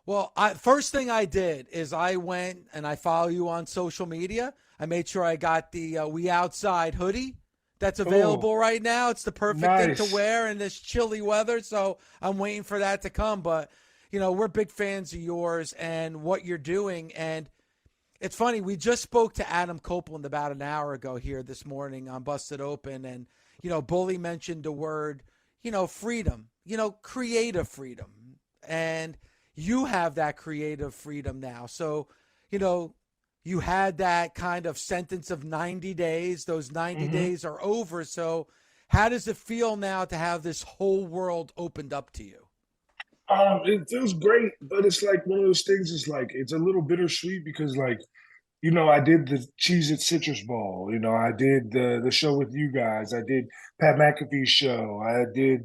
Well, first thing I did is I went and I follow you on social media. I made sure I got the We Outside hoodie that's Oh, available right now. It's the perfect thing to nice. wear in this chilly weather, so I'm waiting for that to come. But, we're big fans of yours and what you're doing. And it's funny, we just spoke to Adam Copeland about an hour ago here this morning on Busted Open. And, Bully mentioned the word, freedom, creative freedom. And you have that creative freedom now. So, you know, you had that kind of sentence of 90 days. Those 90 hmm days are over. So, how does it feel now to have this whole world opened up to you? It feels great, but it's like one of those things. It's like it's a little bittersweet because, like, I did the Cheez It Citrus Bowl. I did the show with you guys. I did Pat McAfee's show. I did,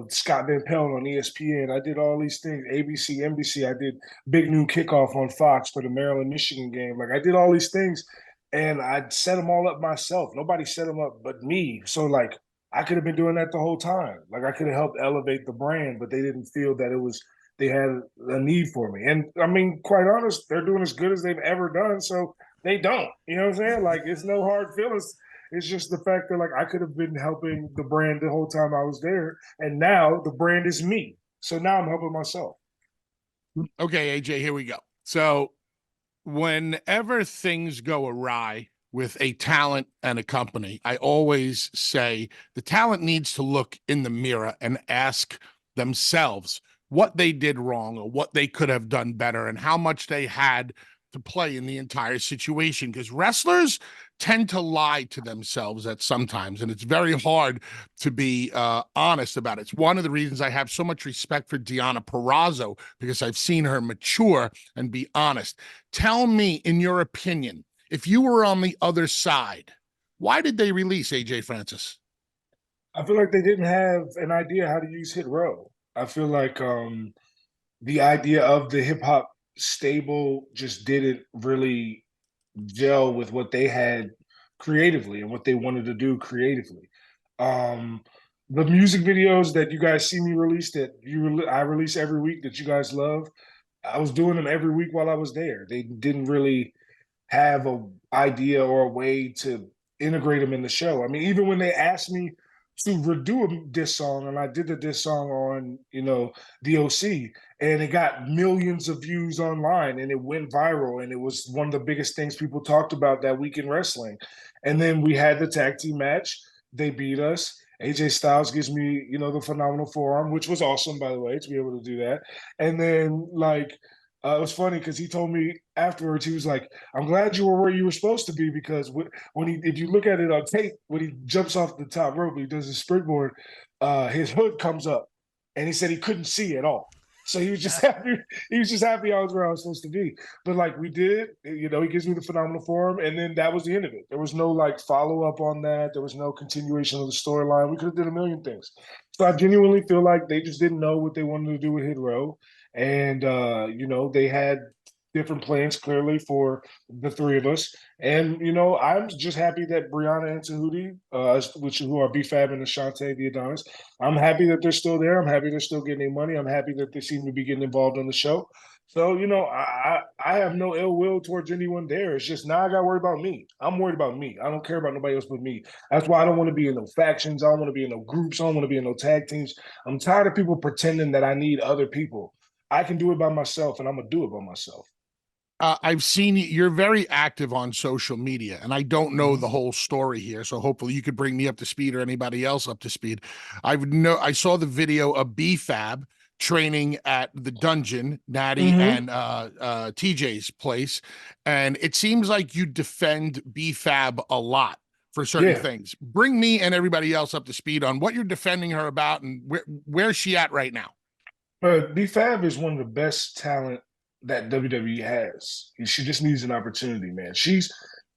Scott Van Pelt on ESPN. I did all these things, ABC, NBC. I did Big Noon Kickoff on Fox for the Maryland Michigan game. Like I did all these things, and I set them all up myself. Nobody set them up but me. So like I could have been doing that the whole time. Like I could have helped elevate the brand, but they didn't feel that it was they had a need for me. And I mean, quite honest, they're doing as good as they've ever done. So they don't. You know what I'm saying? Like it's no hard feelings. It's just the fact that like I could have been helping the brand the whole time I was there. And now the brand is me. So now I'm helping myself. Okay, AJ, here we go. So whenever things go awry with a talent and a company, I always say the talent needs to look in the mirror and ask themselves what they did wrong or what they could have done better and how much they had to play in the entire situation. Because wrestlers tend to lie to themselves at sometimes, and it's very hard to be honest about it. It's one of the reasons I have so much respect for Deonna Purrazzo, because I've seen her mature and be honest. Tell me, in your opinion, if you were on the other side, why did they release AJ Francis? I feel like they didn't have an idea how to use Hit Row. I feel like the idea of the hip hop stable just didn't really gel with what they had creatively and what they wanted to do creatively. Um, the music videos that you guys see me release I release every week that you guys love, I was doing them every week while I was there. They didn't really have a idea or a way to integrate them in the show. I mean, even when they asked me to redo a diss song, and I did the diss song on, the OC, and it got millions of views online, and it went viral, and it was one of the biggest things people talked about that week in wrestling. And then we had the tag team match. They beat us. AJ Styles gives me, the phenomenal forearm, which was awesome, by the way, to be able to do that. And then, like, it was funny because he told me afterwards, he was like, I'm glad you were where you were supposed to be because if you look at it on tape, when he jumps off the top rope, he does his springboard, his hood comes up, and he said he couldn't see at all. So he was just happy. He was just happy I was where I was supposed to be. But like we did, he gives me the phenomenal form, and then that was the end of it. There was no like follow up on that. There was no continuation of the storyline. We could have did a million things. So I genuinely feel like they just didn't know what they wanted to do with Hit Row, and they had different plans clearly for the three of us. And I'm just happy that Brianna and Tahuti, who are B-Fab and Ashante, the Adonis, I'm happy that they're still there. I'm happy they're still getting their money. I'm happy that they seem to be getting involved on the show. So I have no ill will towards anyone there. It's just now I got to worry about me. I'm worried about me. I don't care about nobody else but me. That's why I don't want to be in no factions. I don't want to be in no groups. I don't want to be in no tag teams. I'm tired of people pretending that I need other people. I can do it by myself, and I'm gonna do it by myself. I've seen you're very active on social media, and I don't know Mhm. the whole story here. So hopefully you could bring me up to speed or anybody else up to speed. I saw the video of B-Fab training at the dungeon, Natty Mhm. and TJ's place, and it seems like you defend B-Fab a lot for certain Yeah. things. Bring me and everybody else up to speed on what you're defending her about and where's she at right now. B-Fab is one of the best talent that WWE has. She just needs an opportunity, man. She's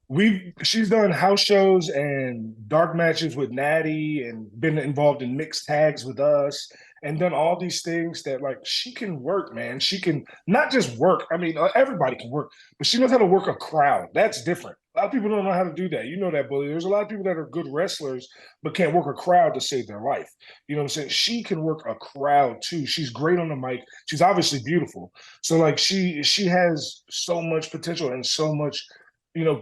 done house shows and dark matches with Natty and been involved in mixed tags with us. and done all these things that like she can work, man. She can not just work. I mean, everybody can work, but she knows how to work a crowd. That's different. A lot of people don't know how to do that. You know that, Bully. There's a lot of people that are good wrestlers but can't work a crowd to save their life. You know what I'm saying? She can work a crowd too. She's great on the mic. She's obviously beautiful. So like she has so much potential and so much,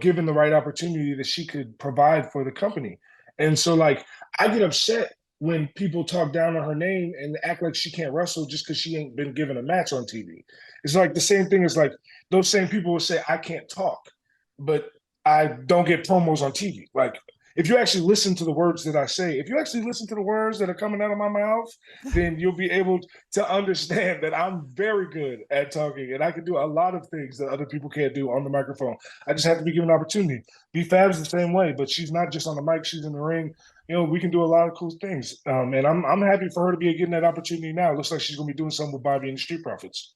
given the right opportunity that she could provide for the company. And so like I get upset when people talk down on her name and act like she can't wrestle just because she ain't been given a match on TV. It's like the same thing as like those same people will say I can't talk, but I don't get promos on TV. Like if you actually listen to the words that I say, if you actually listen to the words that are coming out of my mouth, then you'll be able to understand that I'm very good at talking and I can do a lot of things that other people can't do on the microphone. I just have to be given an opportunity. B-Fab's the same way, but she's not just on the mic, she's in the ring. We can do a lot of cool things. And I'm happy for her to be getting that opportunity now. It looks like she's going to be doing something with Bobby and the Street Profits.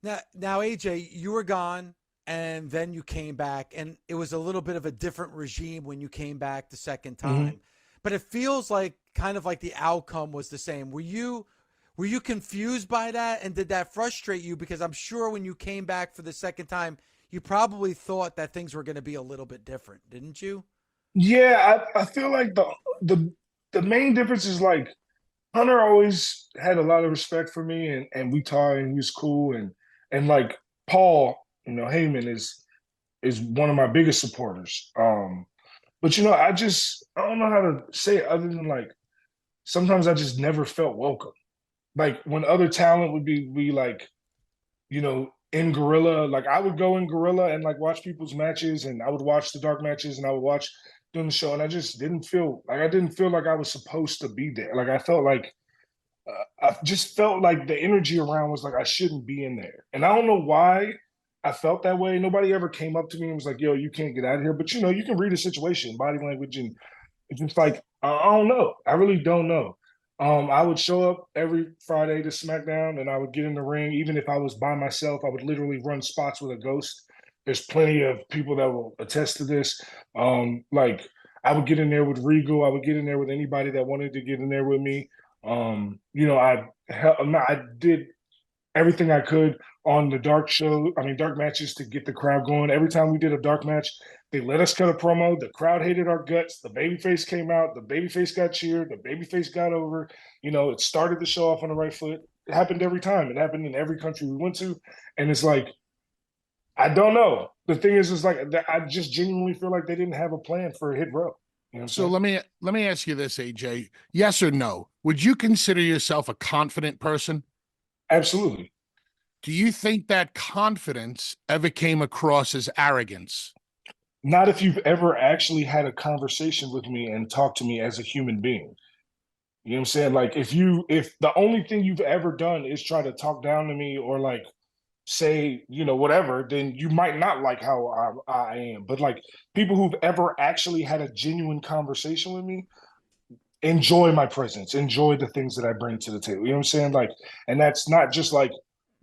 Now, AJ, you were gone. And then you came back, and it was a little bit of a different regime when you came back the second time. Mm-hmm. But it feels like kind of like the outcome was the same. Were you confused by that, and did that frustrate you? Because I'm sure when you came back for the second time, you probably thought that things were going to be a little bit different, didn't you? Yeah, I feel like the main difference is like Hunter always had a lot of respect for me, and we talked, and he was cool, and like Paul. Heyman is one of my biggest supporters. But I don't know how to say it other than like sometimes I just never felt welcome. Like when other talent would be like, in Gorilla, like I would go in Gorilla and like watch people's matches, and I would watch the dark matches, and I would watch doing the show, and I didn't feel like I was supposed to be there. Like I felt like I just felt like the energy around was like I shouldn't be in there, and I don't know why. I felt that way. Nobody ever came up to me and was like, yo, you can't get out of here. But, you can read a situation, body language, and it's just like, I don't know. I really don't know. I would show up every Friday to SmackDown, and I would get in the ring. Even if I was by myself, I would literally run spots with a ghost. There's plenty of people that will attest to this. Like, I would get in there with Regal. I would get in there with anybody that wanted to get in there with me. I did everything I could on the dark matches to get the crowd going. Every time we did a dark match, they let us cut a promo. The crowd hated our guts. The babyface came out. The babyface got cheered. The babyface got over. It started the show off on the right foot. It happened every time. It happened in every country we went to. And it's like, I don't know. The thing is like, I just genuinely feel like they didn't have a plan for Hit Row. So let me ask you this, AJ. Yes or no? Would you consider yourself a confident person? Absolutely. Do you think that confidence ever came across as arrogance? Not if you've ever actually had a conversation with me and talked to me as a human being. You know what I'm saying? Like if the only thing you've ever done is try to talk down to me or like say, whatever, then you might not like how I am. But like people who've ever actually had a genuine conversation with me enjoy my presence, enjoy the things that I bring to the table. You know what I'm saying? Like, and that's not just like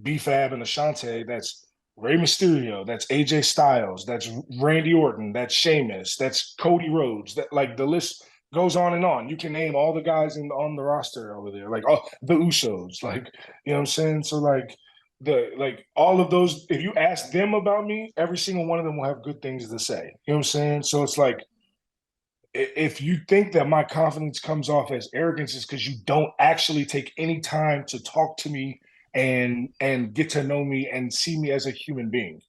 B-Fab and Ashante, that's Rey Mysterio, that's AJ Styles, that's Randy Orton, that's Sheamus, that's Cody Rhodes. That like the list goes on and on. You can name all the guys on the roster over there, like the Usos, like you know what I'm saying. So like all of those, if you ask them about me, every single one of them will have good things to say. You know what I'm saying? So it's like if you think that my confidence comes off as arrogance, is because you don't actually take any time to talk to me and get to know me and see me as a human being.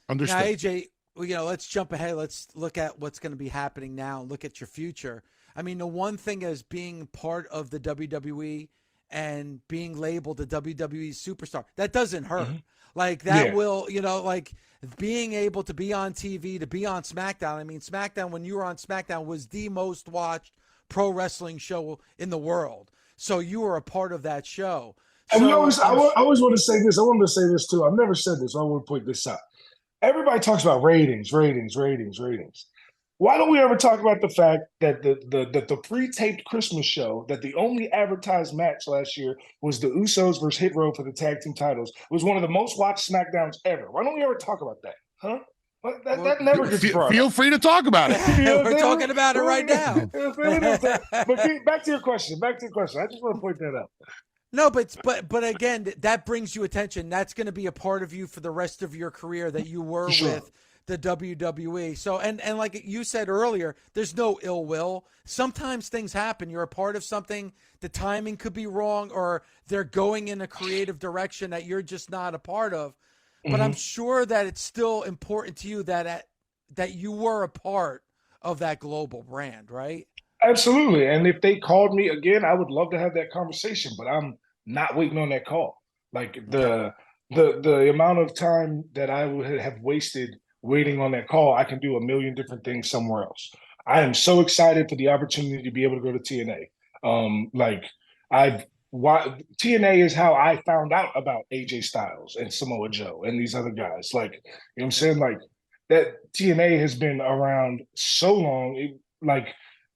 Understood. Now, AJ, let's jump ahead. Let's look at what's going to be happening now. Look at your future. I mean, the one thing is being part of the WWE and being labeled a WWE superstar. That doesn't hurt. Mm-hmm. Like that will, like being able to be on TV, to be on SmackDown. I mean, SmackDown, when you were on SmackDown, was the most watched pro wrestling show in the world. So you were a part of that show. And I always want to say this. I wanted to say this too. I've never said this. So I want to point this out. Everybody talks about ratings. Why don't we ever talk about the fact that the pre-taped Christmas show, that the only advertised match last year was the Usos versus Hit Row for the tag team titles, was one of the most watched SmackDowns ever? Why don't we ever talk about that? Huh? But that never gets brought Feel up. free to talk about it. We're talking about it right now. But back to your question. I just want to point that out. No, but again, that brings you attention. That's going to be a part of you for the rest of your career that you were with the WWE. So and like you said earlier, there's no ill will. Sometimes things happen. You're a part of something. The timing could be wrong, or they're going in a creative direction that you're just not a part of. But I'm sure that it's still important to you that you were a part of that global brand, right? Absolutely. And if they called me again, I would love to have that conversation, but I'm not waiting on that call. Like the amount of time that I would have wasted waiting on that call, I can do a million different things somewhere else. I am so excited for the opportunity to be able to go to TNA. TNA is how I found out about AJ Styles and Samoa Joe and these other guys. Like, you know what I'm saying? Like that TNA has been around so long,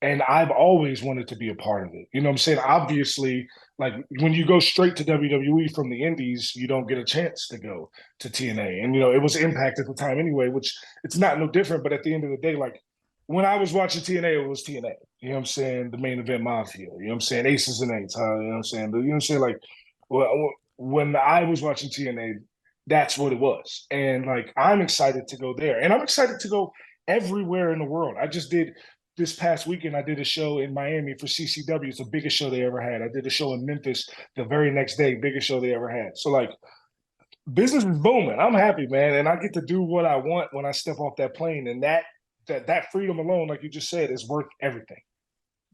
and I've always wanted to be a part of it. You know what I'm saying? Obviously, like when you go straight to WWE from the indies, you don't get a chance to go to TNA. And, it was Impact at the time anyway, which it's not no different. But at the end of the day, like when I was watching TNA, it was TNA. You know what I'm saying? The main event mafia. You know what I'm saying? Aces and eights. You know what I'm saying? But you know what I'm saying? Like when I was watching TNA, that's what it was. And like I'm excited to go there. And I'm excited to go everywhere in the world. I just did this past weekend, I did a show in Miami for CCW. It's the biggest show they ever had. I did a show in Memphis the very next day, biggest show they ever had. So like business is booming. I'm happy, man. And I get to do what I want when I step off that plane. And that freedom alone, like you just said, is worth everything.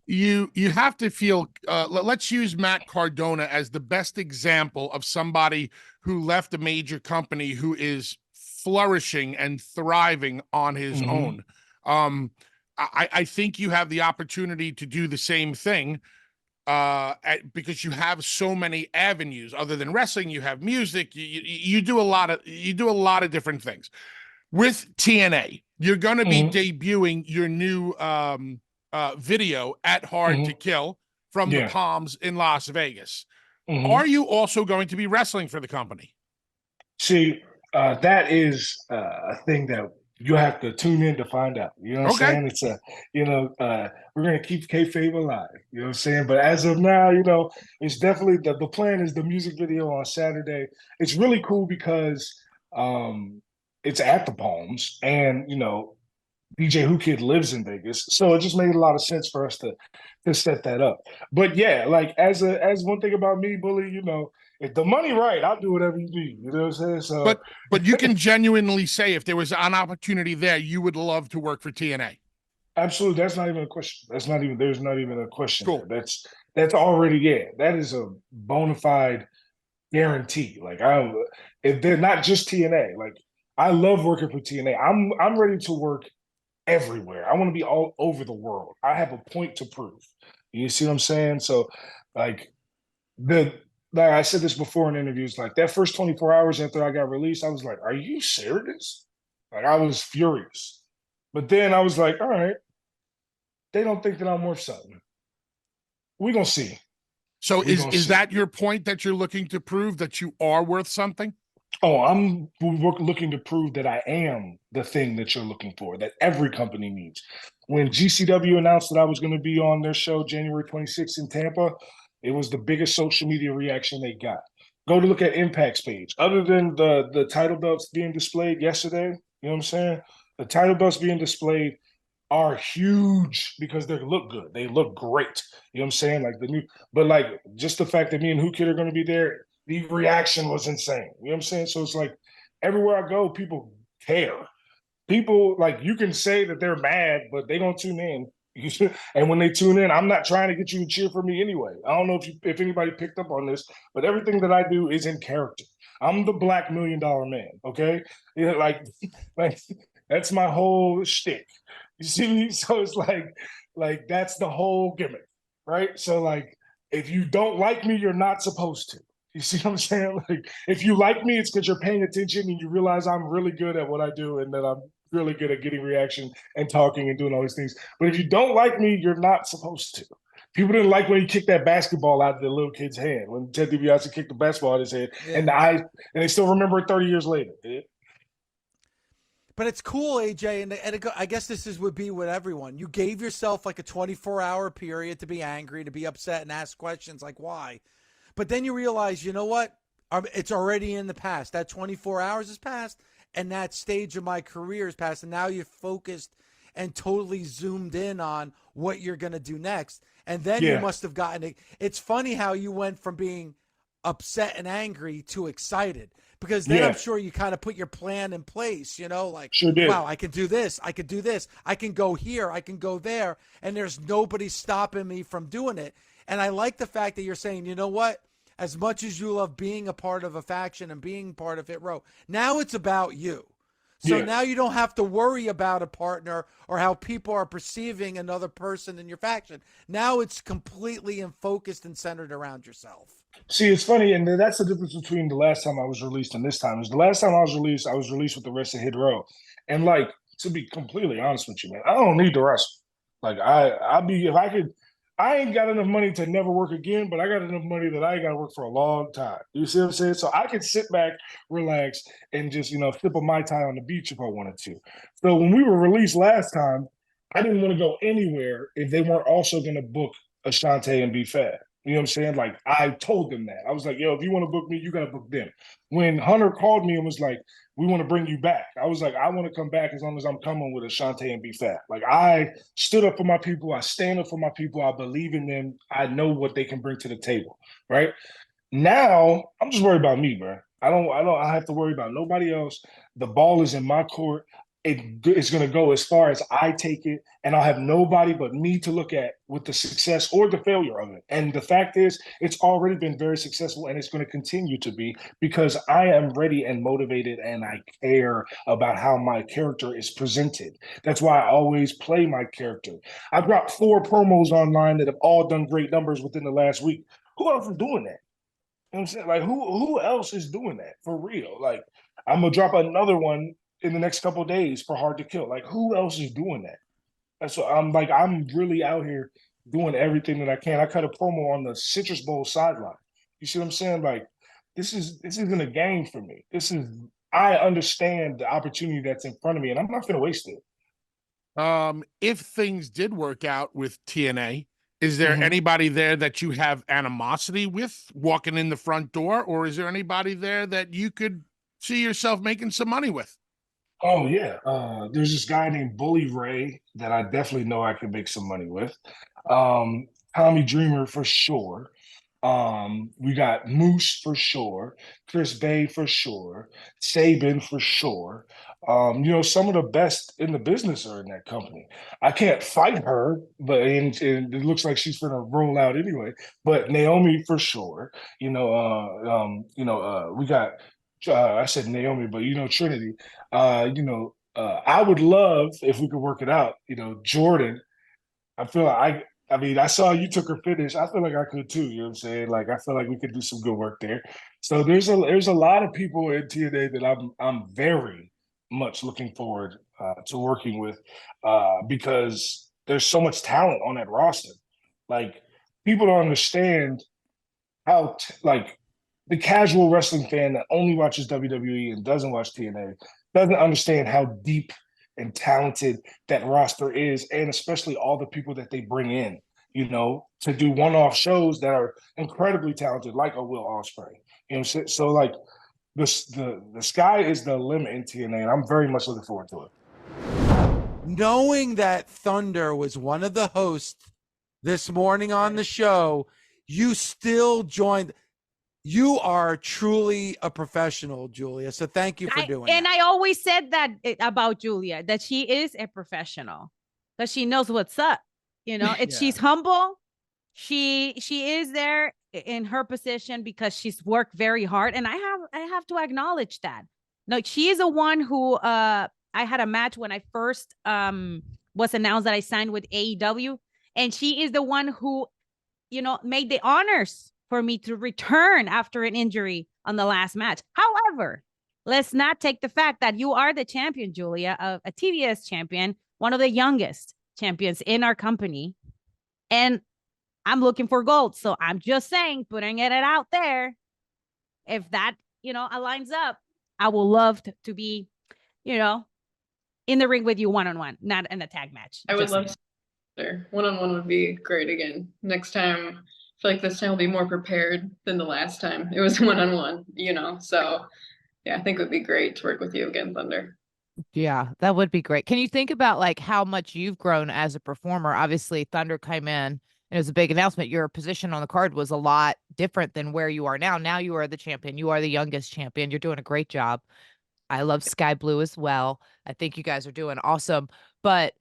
You have to feel, let's use Matt Cardona as the best example of somebody who left a major company who is flourishing and thriving on his own. I think you have the opportunity to do the same thing because you have so many avenues. Other than wrestling, you have music. You do a lot of different things. With TNA, you're going to be debuting your new video at Hard to Kill from the Palms in Las Vegas. Are you also going to be wrestling for the company? See, that is a thing that you have to tune in to find out. You know what I'm saying? It's we're going to keep kayfabe alive. You know what I'm saying? But as of now, it's definitely the plan is the music video on Saturday. It's really cool because it's at the Palms and, DJ Who Kid lives in Vegas. So it just made a lot of sense for us to set that up. But yeah, like as one thing about me, Bully, if the money right, I'll do whatever you need. You know what I'm saying? So, but you can genuinely say if there was an opportunity there, you would love to work for TNA. Absolutely. That's not even a question. There's not even a question. Cool. That's already, that is a bona fide guarantee. Like if they're not just TNA, like I love working for TNA. I'm ready to work everywhere. I want to be all over the world. I have a point to prove. You see what I'm saying? So like I said this before in interviews, like that first 24 hours after I got released, I was like, are you serious? Like I was furious. But then I was like, all right, they don't think that I'm worth something. We're going to see. So is that your point that you're looking to prove that you are worth something? Oh, I'm looking to prove that I am the thing that you're looking for, that every company needs. When GCW announced that I was going to be on their show January 26th in Tampa, it was the biggest social media reaction they got. Go to look at Impact's page. Other than the title belts being displayed yesterday, you know what I'm saying? The title belts being displayed are huge because they look good. They look great. You know what I'm saying? Like just the fact that me and Who Kid are going to be there, the reaction was insane. You know what I'm saying? So it's like everywhere I go, people care. People, like, you can say that they're mad, but they don't tune in. And when they tune in, I'm not trying to get you to cheer for me anyway. I don't know if anybody picked up on this, but everything that I do is in character. I'm the Black $1 Million Man, okay? Like that's my whole shtick. You see me? So it's like that's the whole gimmick, right? So like, if you don't like me, you're not supposed to. You see what I'm saying? Like, if you like me, it's because you're paying attention and you realize I'm really good at what I do and that I'm really good at getting reaction and talking and doing all these things. But if you don't like me, you're not supposed to. People didn't like when he kicked that basketball out of the little kid's hand, when Ted DiBiase kicked the basketball out of his head, and they still remember it 30 years later. But it's cool, AJ, I guess would be with everyone. You gave yourself like a 24-hour period to be angry, to be upset, and ask questions like why. But then you realize, you know what? It's already in the past. That 24 hours has passed, and that stage of my career has passed, and now you're focused and totally zoomed in on what you're going to do next. And then you must have gotten it. It's funny how you went from being upset and angry to excited, because then I'm sure you kind of put your plan in place, like, Sure did. wow, I can do this. I can do this. I can go here. I can go there. And there's nobody stopping me from doing it. And I like the fact that you're saying, you know what? As much as you love being a part of a faction and being part of Hit Row, now it's about you. So now you don't have to worry about a partner or how people are perceiving another person in your faction. Now it's completely and focused and centered around yourself. See, it's funny, and that's the difference between the last time I was released and this time. Is the last time I was released with the rest of Hit Row. And like, to be completely honest with you, man, I don't need the rest. Like I ain't got enough money to never work again, but I got enough money that I ain't got to work for a long time. You see what I'm saying? So I can sit back, relax, and just, sip a Mai Tai on the beach if I wanted to. So when we were released last time, I didn't want to go anywhere if they weren't also going to book Ashante and B-Fab. You know what I'm saying? Like, I told them that. I was like, yo, if you want to book me, you got to book them. When Hunter called me and was like, we want to bring you back, I was like, I want to come back as long as I'm coming with Ashante and B-Fab. Like, I stood up for my people. I stand up for my people. I believe in them. I know what they can bring to the table, right? Now, I'm just worried about me, bro. I have to worry about nobody else. The ball is in my court. It's going to go as far as I take it, and I'll have nobody but me to look at with the success or the failure of it. And the fact is, it's already been very successful, and it's going to continue to be, because I am ready and motivated, and I care about how my character is presented. That's why I always play my character. I've got 4 promos online that have all done great numbers within the last week. Who else is doing that? You know what I'm saying? Like, who else is doing that for real? Like, I'm going to drop another one in the next couple of days for Hard to Kill. Like, who else is doing that? And so I'm really out here doing everything that I can. I cut a promo on the Citrus Bowl sideline. You see what I'm saying? Like, this isn't a game for me. I understand the opportunity that's in front of me, and I'm not going to waste it. If things did work out with TNA, is there anybody there that you have animosity with walking in the front door, or is there anybody there that you could see yourself making some money with? Oh yeah, there's this guy named Bully Ray that I definitely know I could make some money with. Tommy Dreamer for sure. We got Moose for sure, Chris Bay for sure, Sabin for sure. Some of the best in the business are in that company. I can't fight her, but and it looks like she's gonna roll out anyway. But Naomi for sure. We got. I said Naomi, but Trinity. I would love if we could work it out. Jordan. I feel like I saw you took her finish. I feel like I could too. You know what I'm saying? Like, I feel like we could do some good work there. So there's a lot of people in TNA that I'm very much looking forward to working with, because there's so much talent on that roster. Like, people don't understand how the casual wrestling fan that only watches WWE and doesn't watch TNA doesn't understand how deep and talented that roster is, and especially all the people that they bring in, to do one-off shows that are incredibly talented, like a Will Ospreay. So like the sky is the limit in TNA, and I'm very much looking forward to it. Knowing that Thunder was one of the hosts this morning on the show, you still joined. You are truly a professional, Julia. So thank you for doing that. And I always said that about Julia, that she is a professional, that she knows what's up. She's humble. She is there in her position because she's worked very hard. And I have to acknowledge that. No, she is the one who I had a match when I first was announced that I signed with AEW. And she is the one who, made the honors for me to return after an injury on the last match. However, let's not take the fact that you are the champion, Julia, a TBS champion, one of the youngest champions in our company. And I'm looking for gold. So I'm just saying, putting it out there. If that, aligns up, I will love to be, in the ring with you one-on-one, not in a tag match. I would Just love saying. to. One-on-one would be great again. Next time, I feel like this time will be more prepared than the last time. It was one-on-one, you know. So yeah, I think it would be great to work with you again, Thunder. Yeah, that would be great. Can you think about like how much you've grown as a performer? Obviously, Thunder came in and it was a big announcement. Your position on the card was a lot different than where you are now. Now you are the champion. You are the youngest champion. You're doing a great job. I love Sky Blue as well. I think you guys are doing awesome. But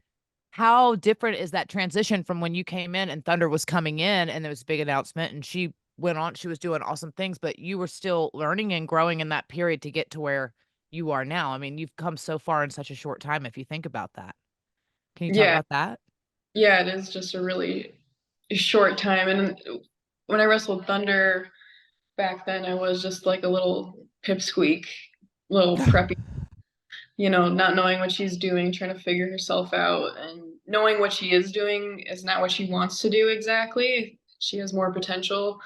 how different is that transition from when you came in and Thunder was coming in and there was a big announcement and she went on, she was doing awesome things, but you were still learning and growing in that period to get to where you are now. I mean, you've come so far in such a short time if you think about that. Can you talk about that? Yeah, it is just a really short time. And when I wrestled Thunder back then, I was just like a little pipsqueak, little preppy, you know, not knowing what she's doing, trying to figure herself out, and knowing what she is doing is not what she wants to do exactly. She has more potential.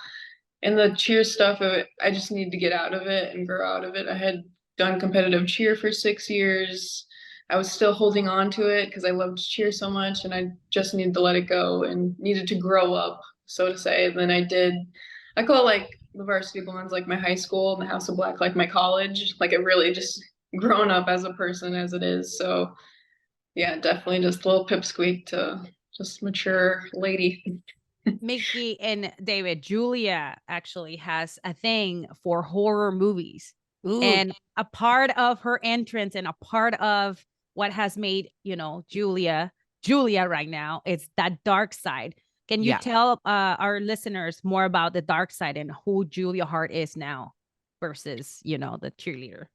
And the cheer stuff, I just need to get out of it and grow out of it. I had done competitive cheer for 6 years. I was still holding on to it because I loved cheer so much, and I just needed to let it go and needed to grow up, so to say. And then I did. I call like the varsity blondes like my high school and the House of Black like my college. Like it really just grown up as a person as it is. So yeah, definitely just a little pipsqueak to just mature lady. Mickie and David, Julia actually has a thing for horror movies. Ooh. And a part of her entrance and a part of what has made, you know, Julia right now, it's that dark side. Can you tell our listeners more about the dark side and who Julia Hart is now versus, you know, the cheerleader?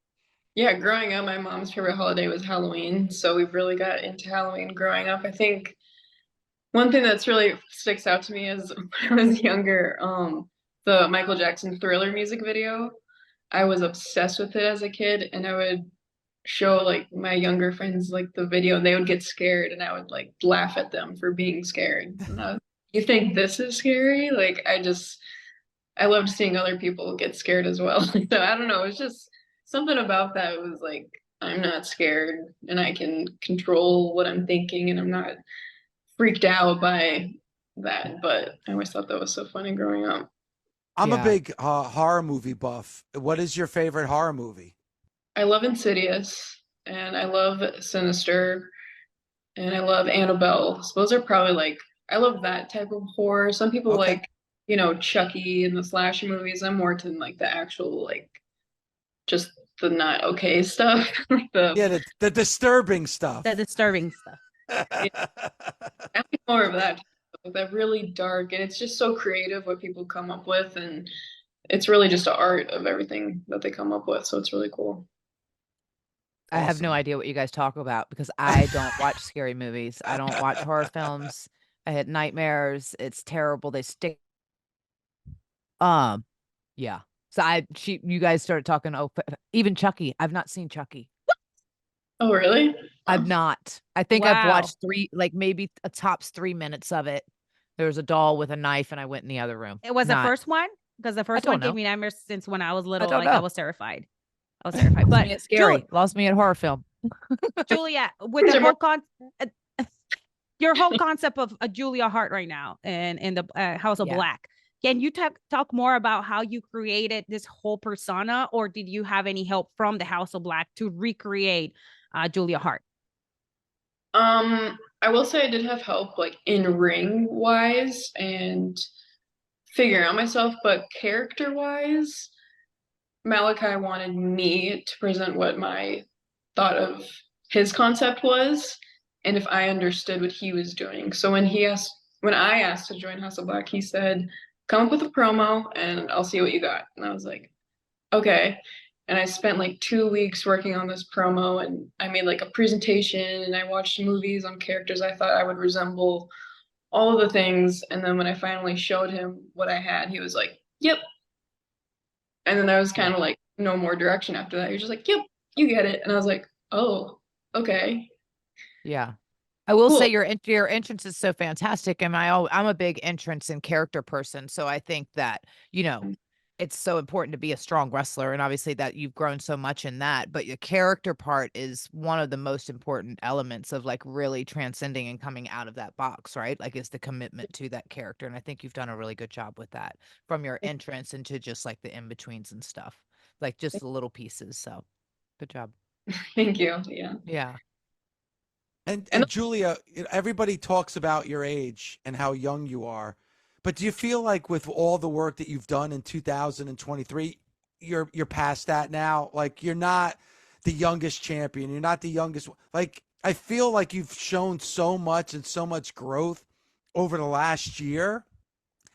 Yeah, growing up, my mom's favorite holiday was Halloween. So we really got into Halloween growing up. I think one thing that's really sticks out to me is when I was younger, the Michael Jackson Thriller music video. I was obsessed with it as a kid, and I would show like my younger friends like the video, and they would get scared, and I would like laugh at them for being scared. And you think this is scary? Like I loved seeing other people get scared as well. So I don't know, it's just something about that was like, I'm not scared and I can control what I'm thinking and I'm not freaked out by that. But I always thought that was so funny growing up. I'm a big horror movie buff. What is your favorite horror movie? I love Insidious and I love Sinister and I love Annabelle. So those are probably like, I love that type of horror. Some people like, you know, Chucky and the slasher movies. I'm more to like the actual, like, just the not okay stuff. Like the disturbing stuff. The disturbing stuff. I'm more of that. That really dark, and it's just so creative what people come up with, and it's really just an art of everything that they come up with. So it's really cool. I have no idea what you guys talk about because I don't watch scary movies. I don't watch horror films. I had nightmares. It's terrible. They stick. Yeah. So you guys started talking. Oh, even Chucky. I've not seen Chucky. Oh, really? I've not. I think I've watched maybe a tops 3 minutes of it. There was a doll with a knife, and I went in the other room. It was the first one because the first one gave me nightmares since when I was little. I was terrified. But it's scary. Lost me at horror film. Julia, with the whole your whole concept of a Julia Hart right now and in the House of Black. Can you talk more about how you created this whole persona, or did you have any help from the House of Black to recreate Julia Hart? I will say I did have help like in ring wise and figuring out myself, but character wise, Malachi wanted me to present what my thought of his concept was and if I understood what he was doing. So when I asked to join House of Black, he said, come up with a promo and I'll see what you got. And I was like, okay. And I spent like 2 weeks working on this promo, and I made like a presentation and I watched movies on characters I thought I would resemble, all of the things. And then when I finally showed him what I had, he was like, yep. And then there was kind of like no more direction after that. He was just like, yep, you get it. And I was like, oh, okay. Yeah. I will say your entrance is so fantastic. And I'm a big entrance and character person. So I think that, you know, it's so important to be a strong wrestler, and obviously that you've grown so much in that, but your character part is one of the most important elements of like really transcending and coming out of that box, right? Like is the commitment to that character. And I think you've done a really good job with that from your entrance into just like the in-betweens and stuff, like just the little pieces. So good job. Thank you. Yeah. Yeah. And Julia, everybody talks about your age and how young you are, but do you feel like with all the work that you've done in 2023, you're past that now? Like you're not the youngest champion, you're not the youngest. Like I feel like you've shown so much and so much growth over the last year,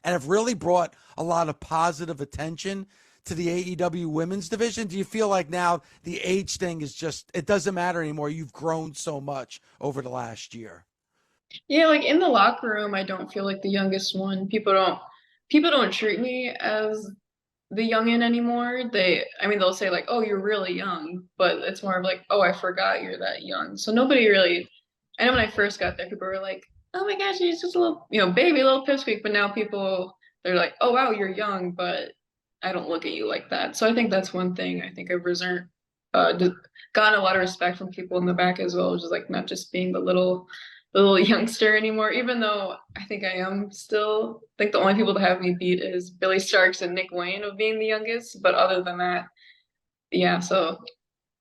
and have really brought a lot of positive attention to the AEW women's division. Do you feel like now the age thing is just, it doesn't matter anymore? You've grown so much over the last year. Yeah, like in the locker room, I don't feel like the youngest one. People don't treat me as the youngin anymore. I mean, they'll say like, "Oh, you're really young," but it's more of like, "Oh, I forgot you're that young." So nobody really. I know when I first got there, people were like, "Oh my gosh, you're just a little, baby, a little pipsqueak." But now they're like, "Oh wow, you're young," but I don't look at you like that. So I think that's one thing I think I've gotten a lot of respect from people in the back as well, just like not just being the little youngster anymore, even though I think I am still, I think the only people to have me beat is Billy Starks and Nick Wayne of being the youngest. But other than that, yeah, so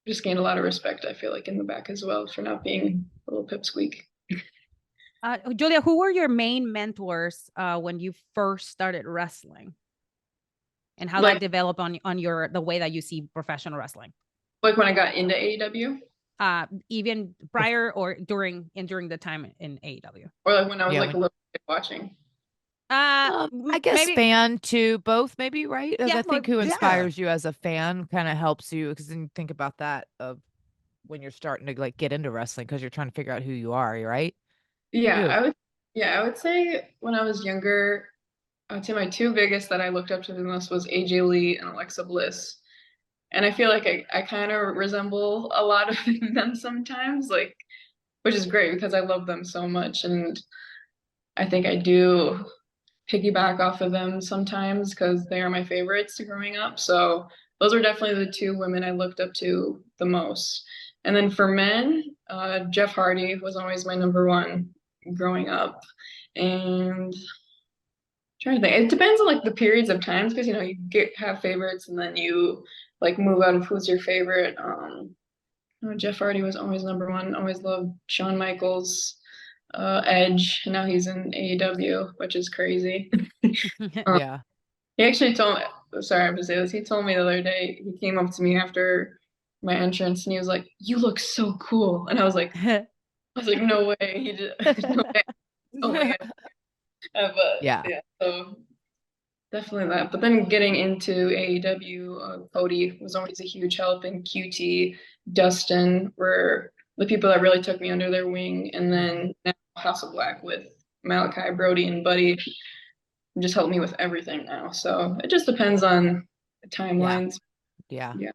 just gained a lot of respect, I feel like, in the back as well for not being a little pipsqueak. Julia, who were your main mentors when you first started wrestling? And how that developed on the way that you see professional wrestling? Like when I got into AEW? Even prior or during the time in AEW? Or like when I was like a little kid watching? I guess maybe, fan too, both maybe, right? Yeah, I think who inspires you as a fan kind of helps you, because then you think about that of when you're starting to like get into wrestling because you're trying to figure out who you are, right? Yeah, I would say when I was younger, I would say my two biggest that I looked up to the most was AJ Lee and Alexa Bliss. And I feel like I kind of resemble a lot of them sometimes, like, which is great because I love them so much. And I think I do piggyback off of them sometimes because they are my favorites growing up. So those are definitely the two women I looked up to the most. And then for men, Jeff Hardy was always my number one growing up. And trying to think, it depends on like the periods of times because you have favorites and then you like move out of who's your favorite. Jeff Hardy was always number one. Always loved Shawn Michaels, Edge, and now he's in AEW, which is crazy. Yeah. He actually told me, sorry, I have to say this. He told me the other day, he came up to me after my entrance and he was like, "You look so cool." And I was like, "No way." He did, no way. Oh my God. But Yeah. So definitely that. But then getting into AEW, Cody was always a huge help, and QT, Dustin were the people that really took me under their wing. And then now House of Black with Malachi, Brody, and Buddy just helped me with everything now. So it just depends on the timelines. Yeah. Yeah.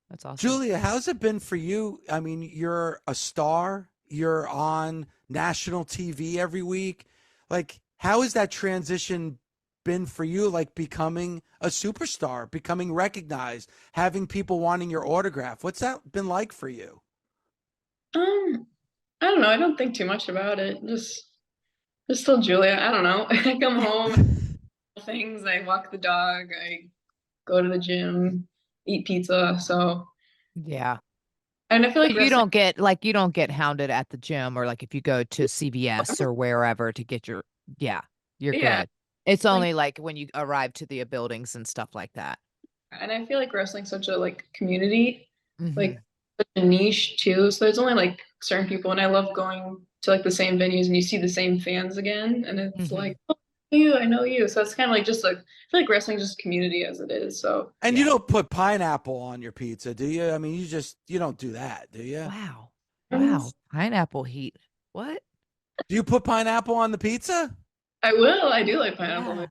That's awesome. Julia, how's it been for you? I mean, you're a star. You're on national TV every week. Like, how has that transition been for you? Like becoming a superstar, becoming recognized, having people wanting your autograph. What's that been like for you? I don't know. I don't think too much about it. Just still Julia. I don't know. I come home, things. I walk the dog. I go to the gym, eat pizza. So yeah. And I feel like you don't get hounded at the gym, or like if you go to CVS or wherever to get your you're good. It's only like when you arrive to the buildings and stuff like that. And I feel like wrestling's such a community, like such a niche too. So there's only like certain people, and I love going to like the same venues and you see the same fans again, and it's like, oh, I know you. So it's kind of like just like I feel like wrestling's just community as it is. So you don't put pineapple on your pizza, do you? I mean, you don't do that, do you? Wow, pineapple heat. What? Do you put pineapple on the pizza? I will. I do like pineapple. Yeah.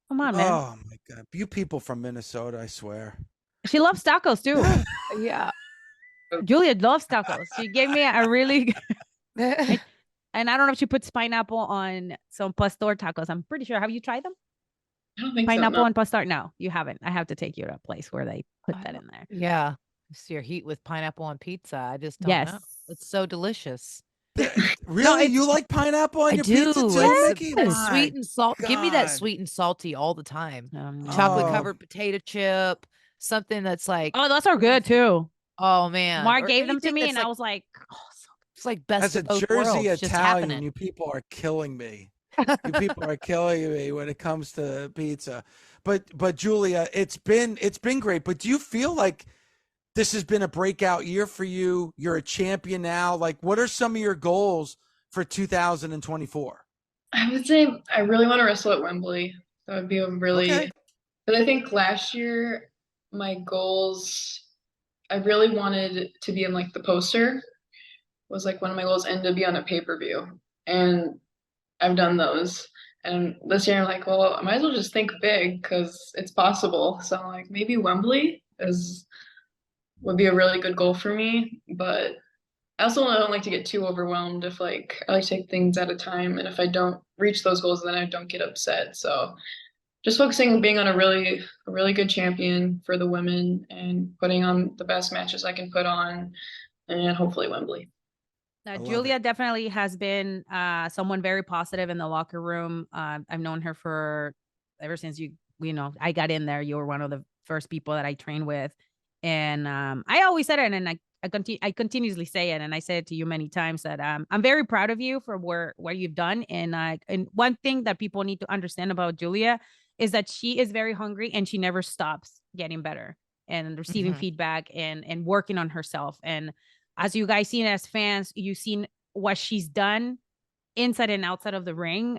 Come on, man. Oh my God, you people from Minnesota, I swear. She loves tacos too. Yeah. Julia loves tacos. She gave me a really and I don't know if she puts pineapple on some pastor tacos. I'm pretty sure. Have you tried them? I don't think so. Pineapple No. and Pastart? No, you haven't. I have to take you to a place where they put that in there. Yeah. It's your heat with pineapple on pizza. I just don't know. Yes. It's so delicious. Really? it's- You like pineapple on I your do. pizza too, It's Mickie? the My sweet and salt. Give me that God. sweet and salty all the time. Um, Chocolate Oh. covered potato chip, something that's like, oh, those are good too. oh man. Mark Or gave them to anything me, that's and like, I was like, it's like best As a of both Jersey worlds just Italian, happening. you people are killing me. You people are killing me when it comes to pizza. But Julia, it's been great. But do you feel like this has been a breakout year for you? You're a champion now. Like, what are some of your goals for 2024? I would say I really want to wrestle at Wembley. That would be a really, Okay. but I think last year my goals, I really wanted to be in like the poster was like one of my goals and to be on a pay-per-view. And I've done those. And this year I'm like, well, I might as well just think big because it's possible. So like maybe Wembley would be a really good goal for me. But I also don't like to get too overwhelmed if like I like to take things at a time. And if I don't reach those goals, then I don't get upset. So just focusing on being on a really good champion for the women and putting on the best matches I can put on and hopefully Wembley. love Julia it. definitely has been someone very positive in the locker room. I've known her for ever since I got in there. You were one of the first people that I trained with, and I always said it, and I continuously say it, and I say it to you many times that I'm very proud of you for what you've done. And one thing that people need to understand about Julia is that she is very hungry and she never stops getting better and receiving feedback and working on herself. And as you guys seen as fans, you've seen what she's done inside and outside of the ring.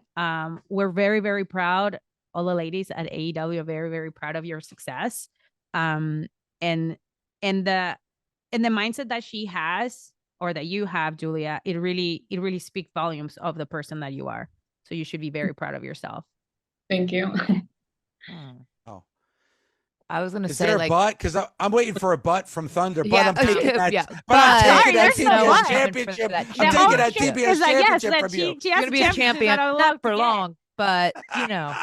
We're very, very proud. All the ladies at AEW are very, very proud of your success. And the mindset that she has or that you have, Julia, it really speaks volumes of the person that you are. So you should be very proud of yourself. Thank you. Oh, I was gonna is say there a like, butt? Because I'm waiting for a butt from Thunder. But yeah, I'm taking that. yeah, But I'm taking that there's no TBS butt. championship. That I'm championship. taking that Yeah. TBS championship from you. She you're has gonna be a champion, not for long. long, but you know.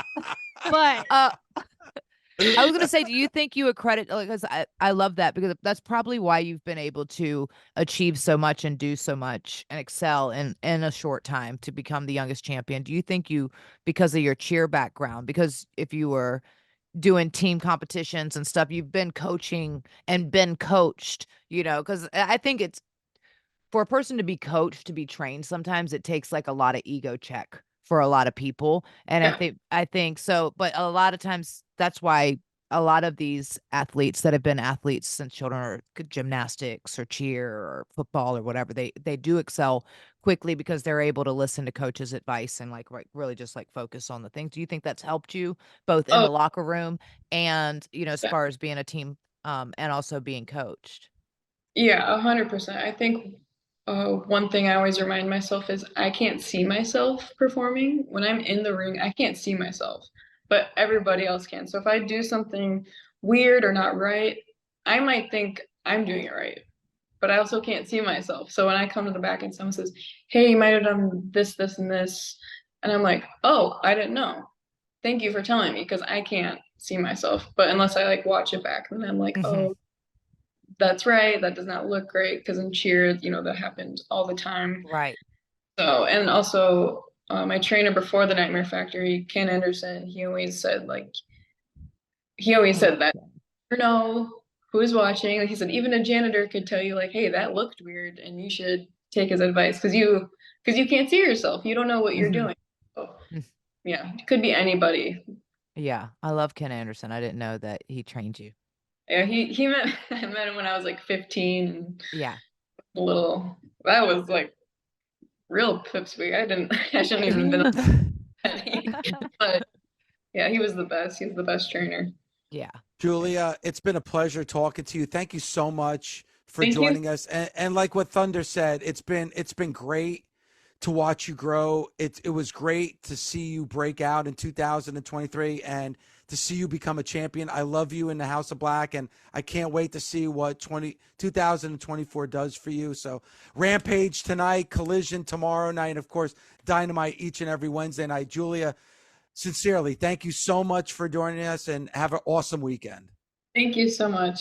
But I was gonna say, do you think you accredit? Because I love that because that's probably why you've been able to achieve so much and do so much and excel in a short time to become the youngest champion. Do you think because of your cheer background, because if you were doing team competitions and stuff, you've been coaching and been coached, because I think it's for a person to be coached, to be trained, sometimes it takes like a lot of ego check for a lot of people. And Yeah. I think so, but a lot of times that's why a lot of these athletes that have been athletes since children, or gymnastics or cheer or football or whatever, they do excel quickly because they're able to listen to coaches' advice and like really just like focus on the things. Do you think that's helped you both in the locker room and, as Yeah. far as being a team and also being coached? Yeah, 100%. I think one thing I always remind myself is I can't see myself performing. When I'm in the ring, I can't see myself, but everybody else can. So if I do something weird or not right, I might think I'm doing it right, but I also can't see myself. So when I come to the back and someone says, "Hey, you might have done this, this, and this," and I'm like, "Oh, I didn't know. Thank you for telling me," because I can't see myself. But unless I like watch it back, then I'm like, "Oh, that's right. That does not look great," because in cheer, that happened all the time. Right. So, and also my trainer before the Nightmare Factory, Ken Anderson, he always said that you know who's watching. Like he said, even a janitor could tell you like, "Hey, that looked weird, and you should take his advice because you can't see yourself. You don't know what you're doing." So, yeah, it could be anybody. Yeah, I love Ken Anderson. I didn't know that he trained you. Yeah, he met I met him when I was like 15 and Yeah. that was like real pipsqueak. I shouldn't even been but yeah, he was the best. He's the best trainer. Yeah. Julia, it's been a pleasure talking to you. Thank you so much for Thank you. joining us. And like what Thunder said, it's been great to watch you grow. It was great to see you break out in 2023 and to see you become a champion. I love you in the House of Black, and I can't wait to see what 2024 does for you. So Rampage tonight, Collision tomorrow night, of course, Dynamite each and every Wednesday night. Julia, Sincerely, thank you so much for joining us, and have an awesome weekend. Thank you so much.